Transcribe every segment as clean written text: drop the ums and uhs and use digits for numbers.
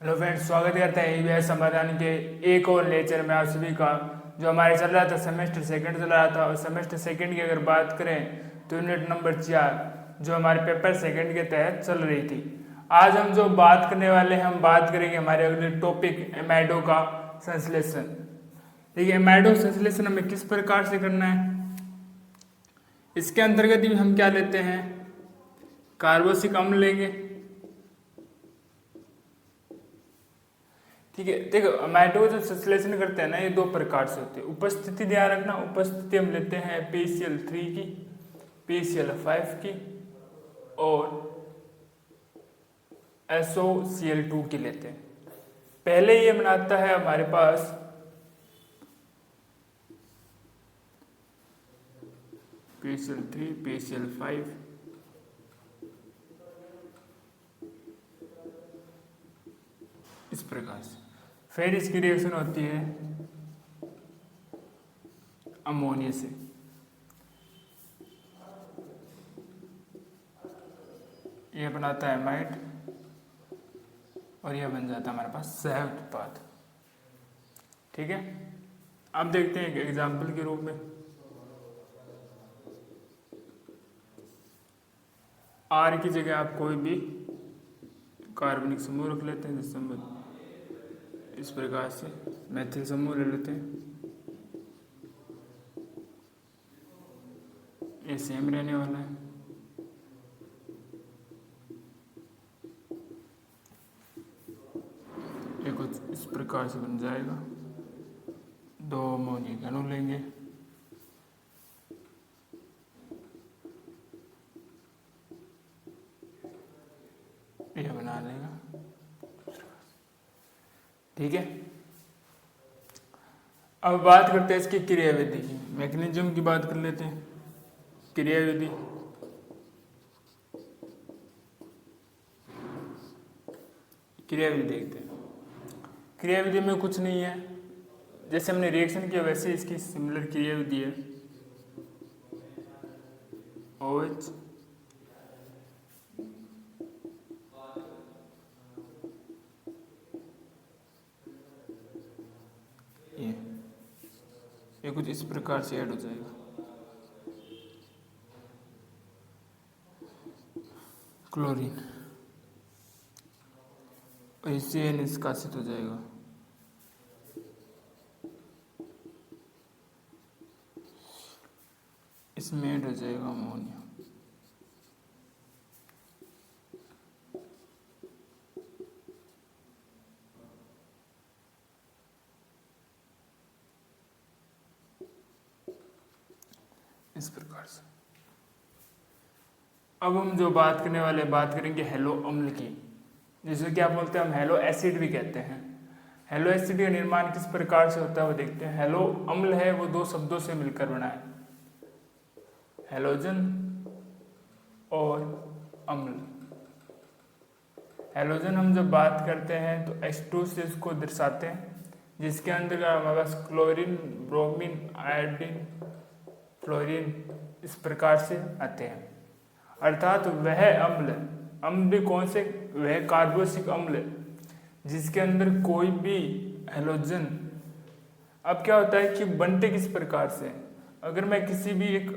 Hello friends, स्वागत करते हैं ईवीएस समाधान के एक और लेक्चर में आप सभी का। जो हमारे चल रहा था सेमेस्टर सेकंड चल रहा था, और सेमेस्टर सेकंड की अगर बात करें तो यूनिट नंबर 4 जो हमारे पेपर सेकंड के तहत चल रही थी। आज हम जो बात करने वाले हैं, हम बात करेंगे हमारे अगले टॉपिक एमाइडो का संश्लेषण। देखिए, एमाइडो संश्लेषण हमें किस प्रकार से करना है, इसके अंतर्गत भी हम क्या लेते हैं, कार्बोक्सिलिक अम्ल लेंगे। ठीक है, देखो एमाइडो जो संश्लेषण करते हैं ना, ये दो प्रकार से होते हैं। उपस्थिति ध्यान रखना, उपस्थिति हम लेते हैं PCl3 की, PCl5 की और SOCl2 की लेते हैं। पहले ये बनाता है हमारे पास PCl3 PCl5 इस प्रकार से। फिर इसकी रिएक्शन होती है अमोनिया से। यह बनाता है एमाइड और यह बन जाता है हमारे पास सह उत्पाद। ठीक है, अब देखते हैं एक एग्जाम्पल के रूप में। R की जगह आप कोई भी कार्बनिक समूह रख लेते हैं, जिससे हम इस प्रकार से मैथिल समूह ले लेते हैं। ये सेम रहने वाला है। ये कुछ इस प्रकार से बन जाएगा। दो अमोनियम अणु लेंगे, यह बना लेगा। ठीक है, अब बात करते हैं इसकी क्रियाविधि की, मैकेनिज्म की बात कर लेते हैं। क्रियाविधि, क्रियाविधि देखते हैं। क्रियाविधि में कुछ नहीं है, जैसे हमने रिएक्शन किया वैसे इसकी सिमिलर क्रियाविधि है। OH ये कुछ इस प्रकार से ऐड हो जाएगा। क्लोरीन और इससे निष्कासित हो जाएगा। इसमें ऐड हो जाएगा अमोनिया। इस प्रकार से। अब हम जो बात करने वाले बात करेंगे हेलो अम्ल की, जिसे क्या बोलते हैं हम, हेलो एसिड भी कहते हैं। हेलो एसिड का निर्माण किस प्रकार से होता है वो देखते हैं। हेलो अम्ल है वो दो शब्दों से मिलकर बना है, हेलोजन और अम्ल। हेलोजन हम जब बात करते हैं तो H2 से इसको दर्शाते हैं, जिसके अंदर हमारे पास क्लोरीन, ब्रोमीन, आयोडीन, फ्लोरीन इस प्रकार से आते हैं। अर्थात वह अम्ल, अम्ल भी कौन से, वह कार्बोक्सिलिक अम्ल जिसके अंदर कोई भी हेलोजन। अब क्या होता है कि बनते किस प्रकार से, अगर मैं किसी भी एक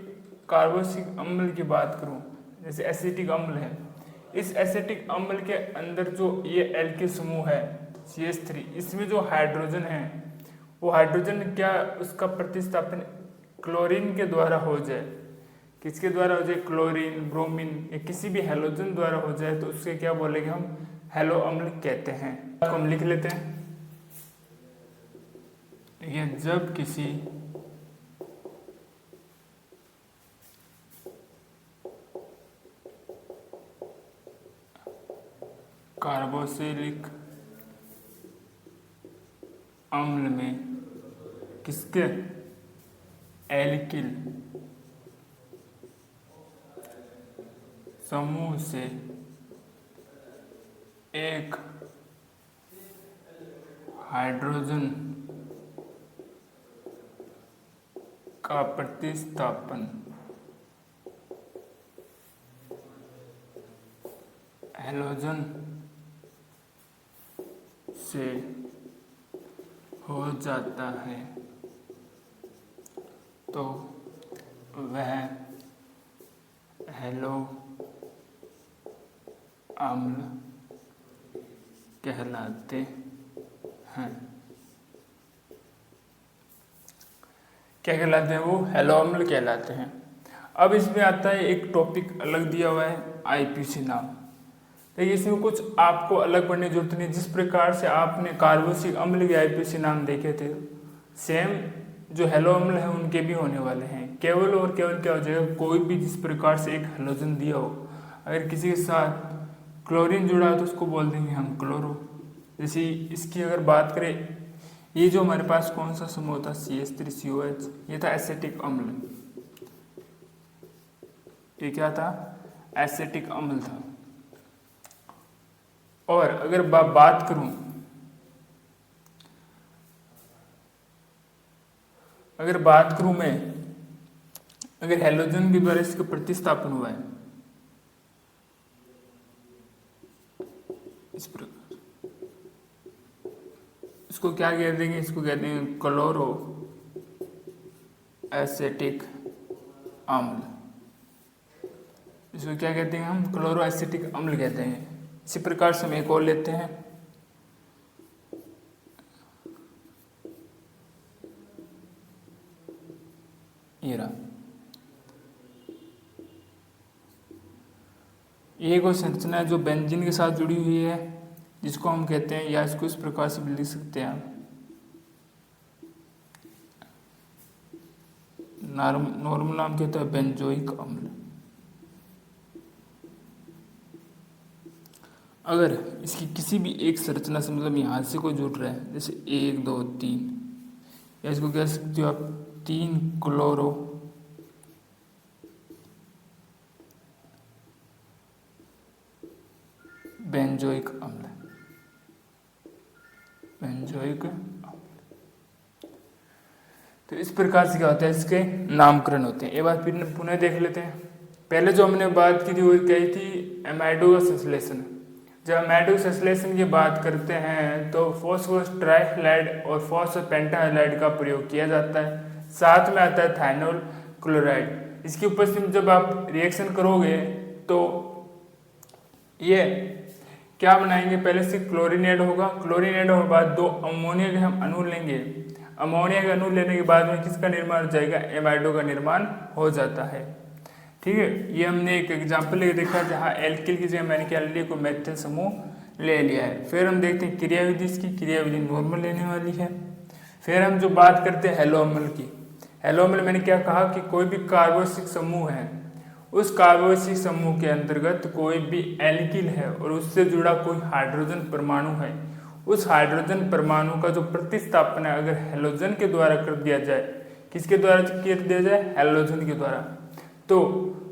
कार्बोक्सिलिक अम्ल की बात करूं, जैसे एसिटिक अम्ल है, इस एसिटिक अम्ल के अंदर जो ये एल्किल समूह है CH3, इसमें जो हाइड्रोजन है वो हाइड्रोजन क्या, उसका प्रतिस्थापन क्लोरीन के द्वारा हो जाए। किसके द्वारा हो जाए, क्लोरीन, ब्रोमीन या किसी भी हेलोजन द्वारा हो जाए, तो उसके क्या बोलेंगे हम, हेलो अम्ल कहते हैं। इसको हम लिख लेते हैं। ये जब किसी कार्बोक्सिलिक अम्ल में किसके, एल्किल समूह से एक हाइड्रोजन का प्रतिस्थापन हेलोजन से हो जाता है तो वह हैलो अम्ल कहलाते हैं। क्या कहलाते हैं वो? हैलो अम्ल कहलाते हैं। अब इसमें आता है एक टॉपिक अलग दिया हुआ है, आईपीसी नाम। देखिए इसमें कुछ आपको अलग पढ़ने की जरूरत नहीं। जिस प्रकार से आपने कार्बोक्सिलिक अम्ल के आईपीसी नाम देखे थे, सेम जो हैलो अम्ल है उनके भी होने वाले हैं। केवल और केवल क्या हो जाएगा, कोई भी जिस प्रकार से एक हैलोजन दिया हो, अगर किसी के साथ क्लोरीन जुड़ा हो तो उसको बोल देंगे हम क्लोरो। जैसे इसकी अगर बात करें, ये जो हमारे पास कौन सा समूह था CH3COH, ये था एसिटिक अम्ल। ये क्या था? एसिटिक अम्ल था। और अगर बात करूं, मैं, अगर हैलोजन के द्वारा इसका प्रतिस्थापन हुआ है इस प्रकार, इसको क्या कह देंगे? इसको कहते हैं क्लोरो एसिटिक अम्ल। इसको क्या कहते हैं हम? क्लोरो एसिटिक अम्ल कहते हैं। इसी प्रकार से हम एक और लेते हैं, ये कोई संरचना है जो बेंजीन के साथ जुड़ी हुई है, जिसको हम कहते हैं, या इसको इस प्रकार से भी लिख सकते हैं आप, नॉर्मल नाम कहता है बेंजोइक अम्ल। अगर इसकी किसी भी एक संरचना से, मतलब यहाँ से कोई जुड़ रहा है, जैसे 1 2 3, या इसको कह सकते हो आप 3 क्लोरो बेंजोइक अम्ल, तो इस प्रकार से क्या होता है, इसके नामकरण होते हैं। एक बार फिर पुनः देख लेते हैं। पहले जो हमने बात की थी वो कही थी एमाइडो का संश्लेषण। जब एमाइडो संश्लेषण की बात करते हैं तो फॉस्फोरस ट्राइहैलाइड और फॉस्फोरस पेंटाहैलाइड का प्रयोग किया जाता है। साथ में आता है थाइनोल क्लोराइड। इसकी उपस्थिति में जब आप रिएक्शन करोगे तो ये क्या बनाएंगे, पहले से क्लोरीन ऐड होगा, क्लोरीन ऐड होने के बाद 2 अमोनिया के हम अणु लेंगे। अमोनिया का अणु लेने के बाद में किसका निर्माण हो जाएगा? एमाइडो का निर्माण हो जाता है। ठीक है, ये हमने एक एग्जाम्पल लेके देखा जहाँ एल्किल की जगह मैंने क्या ले लिया, कोई मेथिल समूह ले लिया है। फिर हम देखते हैं क्रियाविधि, इसकी क्रियाविधि नॉर्मल लेने वाली है। फिर हम जो बात करते हैं हैलो अम्ल की, हैलो अम्ल मैंने क्या कहा कि कोई भी कार्बोक्सिलिक समूह है, उस कार्बोक्सिलिक समूह के अंतर्गत कोई भी एल्किल है और उससे जुड़ा कोई हाइड्रोजन परमाणु है, उस हाइड्रोजन परमाणु का जो प्रतिस्थापन है अगर हैलोजन के द्वारा कर दिया जाए, किसके द्वारा कर दिया जाए? हैलोजन के द्वारा, तो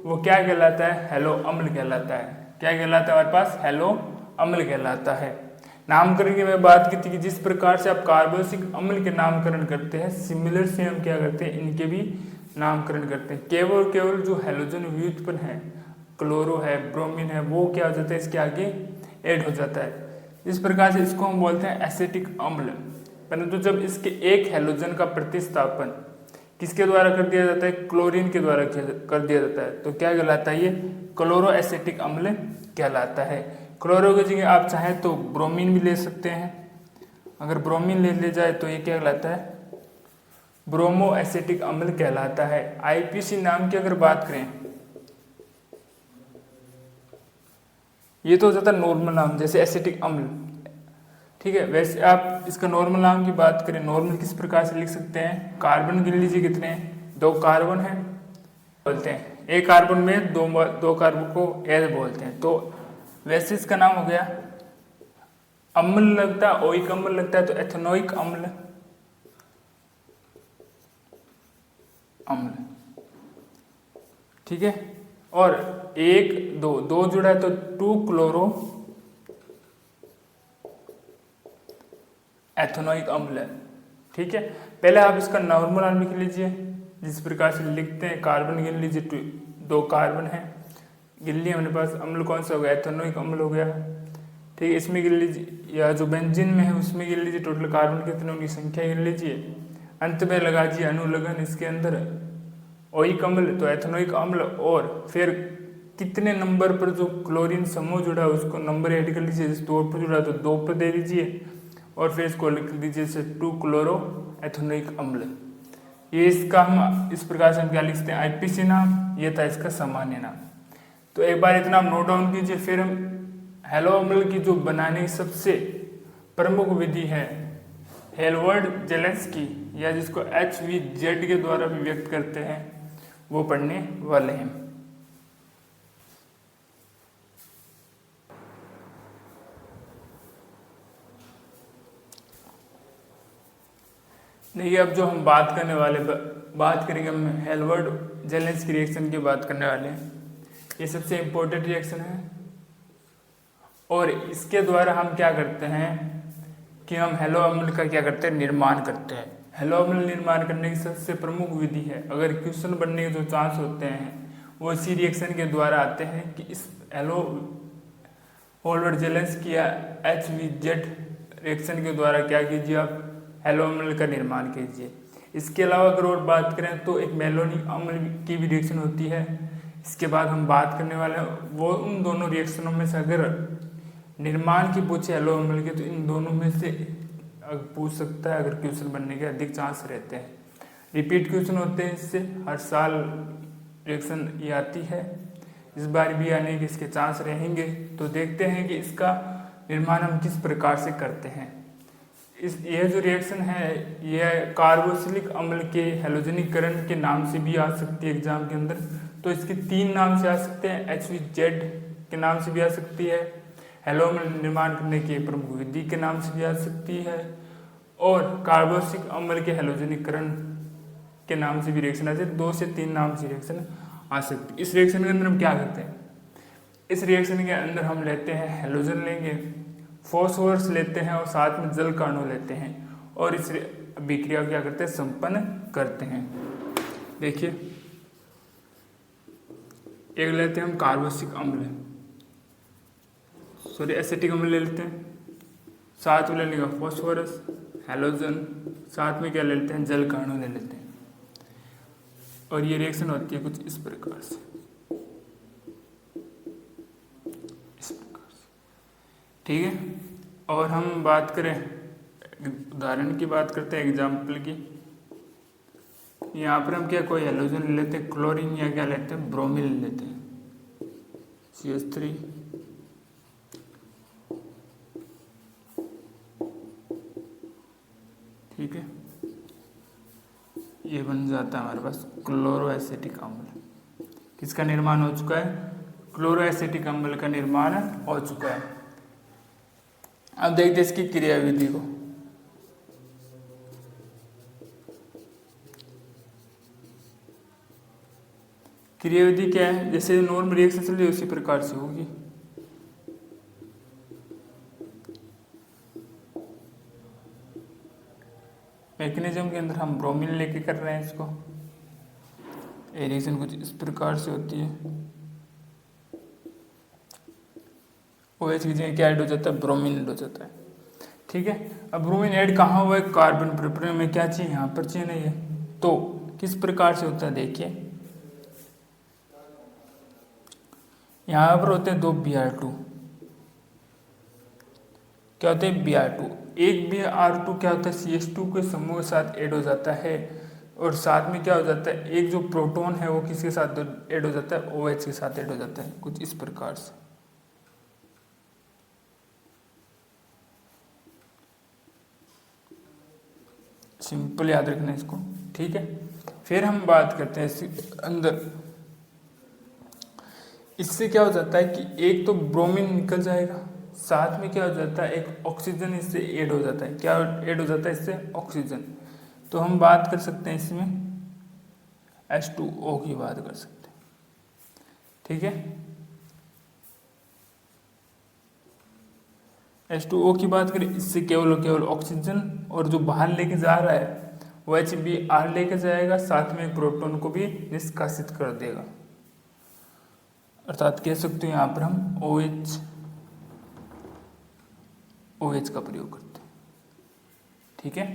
वो क्या कहलाता है? हैलो अम्ल कहलाता है। क्या कहलाता है हमारे पास? हैलो अम्ल कहलाता है। नामकरण की मैं बात की थी कि जिस प्रकार से आप कार्बोक्सिलिक अम्ल के नामकरण करते हैं, सिमिलर से हम क्या करते हैं, इनके भी नामकरण करते हैं। केवल जो हैलोजन व्युत्पन्न है, क्लोरो है, ब्रोमीन है, वो क्या हो जाता है, इसके आगे ऐड हो जाता है। इस प्रकार से इसको हम बोलते हैं एसिटिक अम्ल। परंतु जब इसके एक हैलोजन का प्रतिस्थापन किसके द्वारा कर दिया जाता है? क्लोरीन के द्वारा कर दिया जाता है, तो क्या कहलाता है? ये क्लोरो एसिटिक अम्ल कहलाता है। क्लोरो की जगह आप चाहें तो ब्रोमीन भी ले सकते हैं। अगर ब्रोमीन ले जाए तो ये क्या कहलाता है? ब्रोमो एसिटिक अम्ल कहलाता है। आईपीसी नाम की अगर बात करें, ये तो हो जाता है नॉर्मल नाम, जैसे एसिटिक अम्ल। ठीक है, वैसे आप इसका नॉर्मल नाम की बात करें, नॉर्मल किस प्रकार से लिख सकते हैं? कार्बन गिन लीजिए, कितने हैं? 2 कार्बन हैं, बोलते हैं एक कार्बन में दो कार्बन को एल बोलते हैं। तो वैसे इसका नाम हो गया अम्ल लगता है, ओइक अम्ल लगता है तो एथेनोइक अम्ल ठीक है। और 1 2 जुड़ा है तो 2 क्लोरो एथेनोइक अम्ल है। ठीक है, पहले आप इसका नॉर्मल नाम लिख लीजिए, जिस प्रकार से लिखते हैं। कार्बन गिन लीजिए, 2 कार्बन है, गिन लिया हमने पास। अम्ल कौन सा हो गया? एथेनोइक अम्ल हो गया। ठीक है, इसमें गिन लीजिए, या जो बेंजीन में है उसमें गिन लीजिए टोटल कार्बन कितने, उनकी संख्या गिन लीजिए, अंत में लगा दीजिए अनुलग्न इसके अंदर ओइक अम्ल, तो एथेनोइक अम्ल, और फिर कितने नंबर पर जो क्लोरीन समूह जुड़ा है उसको नंबर ऐड कर लीजिए, जैसे 2 पर जुड़ा है तो 2 पर दे दीजिए, और फिर इसको लिख दीजिए जैसे 2 क्लोरो एथेनोइक अम्ल। ये इसका हम इस प्रकार से हम क्या लिखते हैं, आईपीसी नाम, ये था इसका सामान्य नाम। तो एक बार इतना आप नोट डाउन कीजिए। फिर हम हैलो अम्ल की जो बनाने की सबसे प्रमुख विधि है हेलवर्ड जेलेंस्की, या जिसको HVZ के द्वारा भी व्यक्त करते हैं, वो पढ़ने वाले हैं। देखिए अब जो हम बात करेंगे हम हेलवर्ड जेलेंस्की रिएक्शन की बात करने वाले हैं। ये सबसे इम्पोर्टेंट रिएक्शन है, और इसके द्वारा हम क्या करते हैं कि हम हैलो अम्ल का क्या करते हैं, निर्माण करते हैं। हैलो अम्ल निर्माण करने की सबसे प्रमुख विधि है, अगर क्वेश्चन बनने के जो चांस होते हैं वो इसी रिएक्शन के द्वारा आते हैं कि इस हेलवर्ड जेलेंस्की या HVZ रिएक्शन के द्वारा क्या कीजिए, आप हैलो अम्ल का निर्माण कीजिए। इसके अलावा अगर और बात करें तो एक मेलोनिक अम्ल की भी रिएक्शन होती है, इसके बाद हम बात करने वाले हैं। वो उन दोनों रिएक्शनों में से अगर निर्माण की पूछे हैलो अम्ल के, तो इन दोनों में से पूछ सकता है, अगर क्वेश्चन बनने के अधिक चांस रहते हैं। रिपीट क्वेश्चन होते हैं, इससे हर साल रिएक्शन ये आती है, इस बार भी आने के इसके चांस रहेंगे। तो देखते हैं कि इसका निर्माण हम किस प्रकार से करते हैं। ये जो रिएक्शन है ये कार्बोक्सिलिक अम्ल के हैलोजनीकरण के नाम से भी आ सकती है एग्जाम के अंदर। तो इसके 3 नाम से आ सकते हैं, HVZ के नाम से भी आ सकती है, हैलो अम्ल निर्माण करने की प्रमुख विधि के नाम से भी आ सकती है, और कार्बोक्सिलिक अम्ल के हैलोजनीकरण के नाम से भी रिएक्शन आ सकती है। 2 से 3 नाम से रिएक्शन आ सकती है। इस रिएक्शन के अंदर हम क्या करते हैं, इस रिएक्शन के अंदर हम लेते हैं हैलोजन लेंगे, फॉस्फोरस लेते हैं, और साथ में जल का अणु लेते हैं, और इस अभिक्रिया को क्या करते हैं, संपन्न करते हैं। देखिए एक लेते हैं हम कार्बोक्सिलिक अम्ल, एसिटिक अम्ल ले लेते हैं, साथ में ले लेंगे फॉस्फोरस, हैलोजन, साथ में क्या ले लेते हैं, जल का अणु ले लेते हैं, और ये रिएक्शन होती है कुछ इस प्रकार से, ठीक है। और हम बात करें उदाहरण की, बात करते हैं एग्जाम्पल की। यहाँ पर हम क्या कोई हैलोजन ले लेते हैं, क्लोरीन, या क्या लेते हैं, ब्रोमीन ले लेते हैं, CH3, ठीक है। ये बन जाता है हमारे पास क्लोरोएसिटिक अम्ल। किसका निर्माण हो चुका है, क्लोरोएसिटिक अम्ल का निर्माण हो चुका है। अब देखते हैं इसकी क्रियाविधि को। क्रियाविधि क्या है, जैसे नॉर्मल रिएक्शन चल रही है उसी प्रकार से होगी। मैकेनिज्म के अंदर हम ब्रोमीन लेके कर रहे हैं इसको। रिएक्शन कुछ इस प्रकार से होती है, OH की जगह क्या ऐड हो जाता है, ब्रोमीन ऐड हो जाता है, ठीक है। अब ब्रोमीन ऐड कहाँ हुआ है, कार्बन पर में क्या चाहिए, यहाँ पर चाहिए नहीं है। तो किस प्रकार से होता है, देखिए यहाँ पर होते हैं 2 Br2, क्या होते हैं Br2, एक Br2 क्या होता है, CH2 के समूह के साथ ऐड हो जाता है, और साथ में क्या हो जाता है, एक जो प्रोटॉन है वो किसके साथ ऐड हो जाता है, OH के साथ ऐड हो जाता है, कुछ इस प्रकार से। सिंपल याद रखना इसको, ठीक है। फिर हम बात करते हैं इसके अंदर, इससे क्या हो जाता है कि एक तो ब्रोमीन निकल जाएगा, साथ में क्या हो जाता है, एक ऑक्सीजन इससे ऐड हो जाता है। क्या ऐड हो जाता है इससे, ऑक्सीजन। तो हम बात कर सकते हैं इसमें H2O की बात कर सकते हैं, ठीक है। H2O की बात करें, इससे केवल ऑक्सीजन, और जो बाहर लेके जा रहा है वो HBr लेके जाएगा, साथ में एक प्रोटॉन को भी निष्कासित कर देगा। अर्थात कह सकते हो यहाँ पर हम OH OH का प्रयोग करते हैं। ठीक है,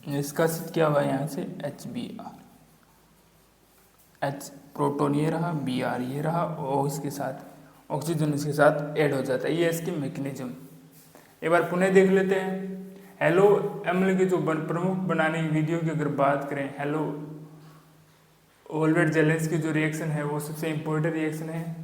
निष्कासित क्या हुआ यहाँ से HBr, H प्रोटॉन ये रहा, Br ये रहा, और इसके साथ ऑक्सीजन इसके साथ ऐड हो जाता है। ये इसकी मैकेनिज्म एक बार पुनः देख लेते हैं। हेलो अम्ल के जो प्रमुख बनाने की विधियों की अगर बात करें, हेलो ओल्वेट जेलेंस की जो रिएक्शन है वो सबसे इम्पोर्टेंट रिएक्शन है।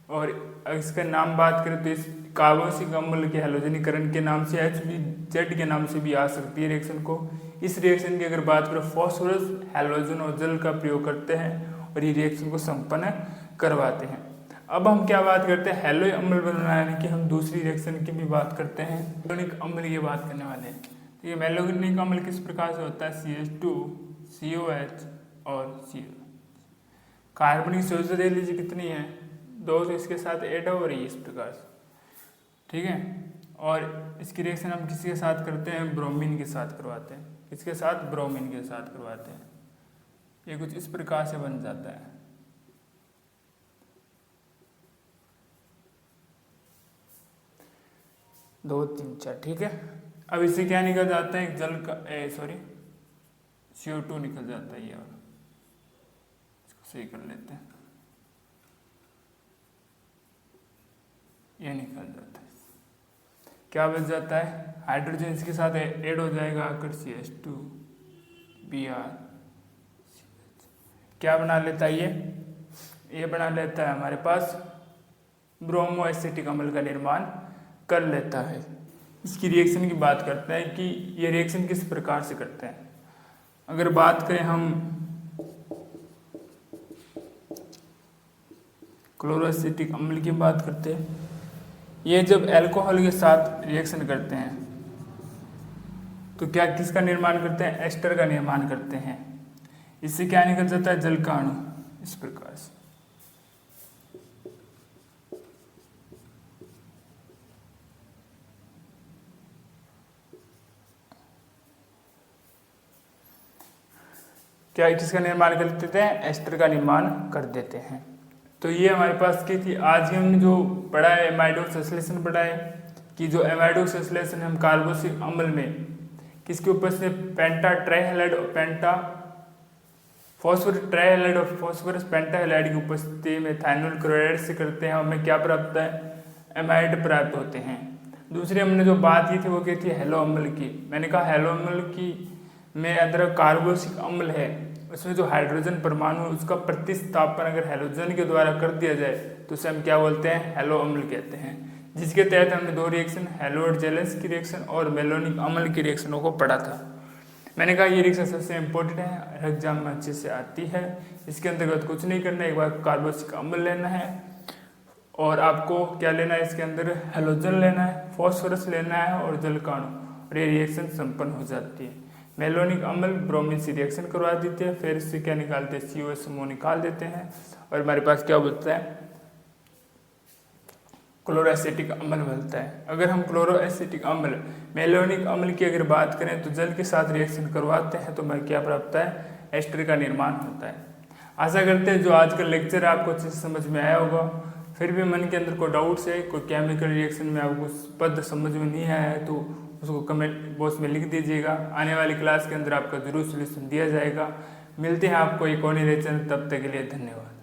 और इसका नाम बात करें तो इस कार्बोक्सिलिक अम्ल के हैलोजनीकरण के नाम से HBZ के नाम से भी आ सकती है रिएक्शन को। इस रिएक्शन की अगर बात करें फॉस्फोरस हैलोजन और जल का प्रयोग करते हैं और ये रिएक्शन को संपन्न करवाते हैं। अब हम क्या बात करते हैं, हैलो अम्ल बनाने की हम दूसरी रिएक्शन की भी बात करते हैं, मैलोनिक अम्ल की बात करने वाले हैं। तो ये मैलोनिक अम्ल किस प्रकार से होता है, CH2 COH और CO। कार्बनिक संयोजन देख लीजिए कितनी है, 2, तो इसके साथ ऐड हो रही है इस प्रकार से। ठीक है, और इसकी रिएक्शन हम किसके साथ करते हैं, ब्रोमीन के साथ करवाते हैं। किसके साथ, ब्रोमीन के साथ करवाते हैं। ये कुछ इस प्रकार से बन जाता है। दो तीन चार, ठीक है। अब इससे क्या निकल जाता है, जल का CO2 निकल जाता है। ये और इसको सही कर लेते हैं, ये निकल जाता है। क्या बच जाता है, हाइड्रोजन इसके साथ ऐड हो जाएगा आकर CH2 Br। क्या बना लेता है ये बना लेता है हमारे पास ब्रोमो एसिटिक अम्ल का निर्माण कर लेता है। इसकी रिएक्शन की बात करते हैं कि ये रिएक्शन किस प्रकार से करते हैं। अगर बात करें हम क्लोरोएसिटिक अम्ल की बात करते हैं, ये जब अल्कोहल के साथ रिएक्शन करते हैं तो क्या किसका निर्माण करते हैं, एस्टर का निर्माण करते हैं। इससे क्या निकल जाता है, जल का अणु इस प्रकार से। क्या किसका निर्माण कर देते हैं, एस्टर का निर्माण कर देते हैं। तो ये हमारे पास की थी। आज हमने जो पढ़ा है एमाइडो संश्लेषण पढ़ा है कि जो एमाइडो संश्लेषण हम कार्बोक्सिलिक अम्ल में किसके ऊपर से पेंटा ट्राइहैलाइड और पेंटा फॉस्फोरस ट्राइहैलाइड और फॉस्फोरस पेंटाहैलाइड की उपस्थिति में थाइनोल क्लोराइड से करते हैं, हमें क्या प्राप्त है, एमाइड प्राप्त होते हैं। दूसरी हमने जो बात की थी वो की थी हेलो अम्ल की। मैंने कहा हेलो अम्ल की में अंदर कार्बोक्सिलिक अम्ल है, उसमें जो हाइड्रोजन परमाणु उसका प्रतिस्थापन अगर हैलोजन के द्वारा कर दिया जाए तो उसे हम क्या बोलते हैं, हेलो अम्ल कहते हैं। जिसके तहत हमने दो रिएक्शन हेलोइड जेलेंस की रिएक्शन और मैलोनिक अम्ल की रिएक्शनों को पढ़ा था। मैंने कहा ये रिएक्शन सबसे इम्पोर्टेंट है, हर एग्जाम में अच्छे से आती है। इसके अंतर्गत कुछ नहीं करना है, एक बार कार्बोक्सिलिक अम्ल लेना है और आपको क्या लेना है, इसके अंदर हेलोजन लेना है, फॉस्फोरस लेना है और जल का अणु, और ये रिएक्शन संपन्न हो जाती है। मैलोनिक अम्ल ब्रोमीन से रिएक्शन करवा देते हैं, फिर इससे क्या निकालते हैं, COH समूह निकाल देते हैं और हमारे पास क्या बचता है, क्लोरोएसिटिक अम्ल बनता है। अगर हम क्लोरोएसिटिक अम्ल मैलोनिक अम्ल की अगर बात करें तो जल के साथ रिएक्शन करवाते हैं तो हमें क्या प्राप्त है, एस्टर का निर्माण होता है। आशा करते हैं जो आज का लेक्चर आपको अच्छे से समझ में आया होगा। फिर भी मन के अंदर कोई डाउट्स है, कोई केमिकल रिएक्शन में आपको पद समझ में नहीं आया है तो उसको कमेंट बॉक्स में लिख दीजिएगा। आने वाली क्लास के अंदर आपका जरूर सोल्यूशन दिया जाएगा। मिलते हैं आपको एक और नए लेक्चर, तब तक के लिए धन्यवाद।